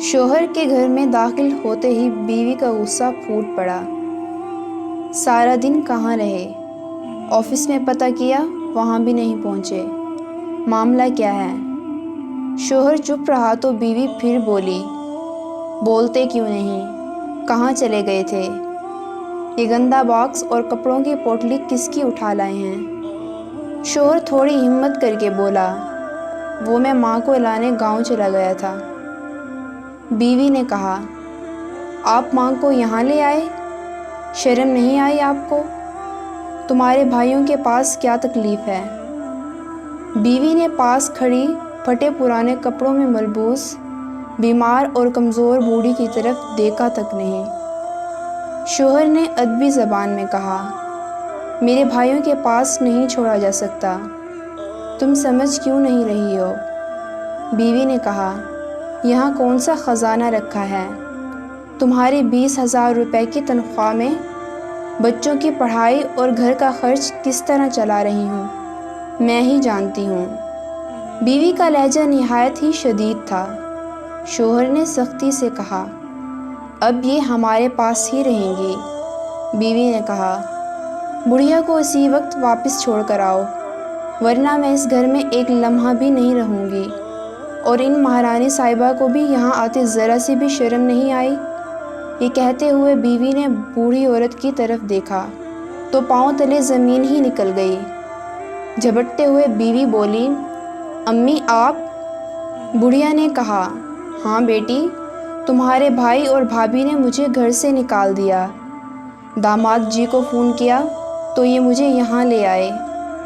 شوہر کے گھر میں داخل ہوتے ہی بیوی کا غصہ پھوٹ پڑا۔ سارا دن کہاں رہے؟ آفس میں پتہ کیا، وہاں بھی نہیں پہنچے۔ معاملہ کیا ہے؟ شوہر چپ رہا تو بیوی پھر بولی، بولتے کیوں نہیں؟ کہاں چلے گئے تھے؟ یہ گندا باکس اور کپڑوں کی پوٹلی کس کی اٹھا لائے ہیں؟ شوہر تھوڑی ہمت کر کے بولا، وہ میں ماں کو لانے گاؤں چلا گیا تھا۔ بیوی نے کہا، آپ ماں کو یہاں لے آئے؟ شرم نہیں آئی آپ کو؟ تمہارے بھائیوں کے پاس کیا تکلیف ہے؟ بیوی نے پاس کھڑی پھٹے پرانے کپڑوں میں ملبوس بیمار اور کمزور بوڑھی کی طرف دیکھا تک نہیں۔ شوہر نے ادبی زبان میں کہا، میرے بھائیوں کے پاس نہیں چھوڑا جا سکتا، تم سمجھ کیوں نہیں رہی ہو؟ بیوی نے کہا، یہاں کون سا خزانہ رکھا ہے؟ تمہاری 20,000 روپے کی تنخواہ میں بچوں کی پڑھائی اور گھر کا خرچ کس طرح چلا رہی ہوں، میں ہی جانتی ہوں۔ بیوی کا لہجہ نہایت ہی شدید تھا۔ شوہر نے سختی سے کہا، اب یہ ہمارے پاس ہی رہیں گی۔ بیوی نے کہا، بڑھیا کو اسی وقت واپس چھوڑ کر آؤ، ورنہ میں اس گھر میں ایک لمحہ بھی نہیں رہوں گی۔ اور ان مہارانی صاحبہ کو بھی یہاں آتے ذرا سی بھی شرم نہیں آئی؟ یہ کہتے ہوئے بیوی نے بوڑھی عورت کی طرف دیکھا تو پاؤں تلے زمین ہی نکل گئی۔ جھپٹتے ہوئے بیوی بولی، امی آپ؟ بڑھیا نے کہا، ہاں بیٹی، تمہارے بھائی اور بھابھی نے مجھے گھر سے نکال دیا۔ داماد جی کو فون کیا تو یہ مجھے یہاں لے آئے۔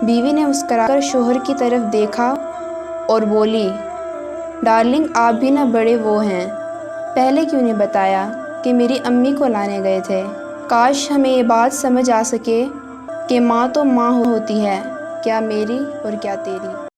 بیوی نے مسکرا کر شوہر کی طرف دیکھا اور بولی، ڈارلنگ آپ بھی نہ بڑے وہ ہیں، پہلے کیوں نہیں بتایا کہ میری امی کو لانے گئے تھے؟ کاش ہمیں یہ بات سمجھ آ سکے کہ ماں تو ماں ہوتی ہے، کیا میری اور کیا تیری۔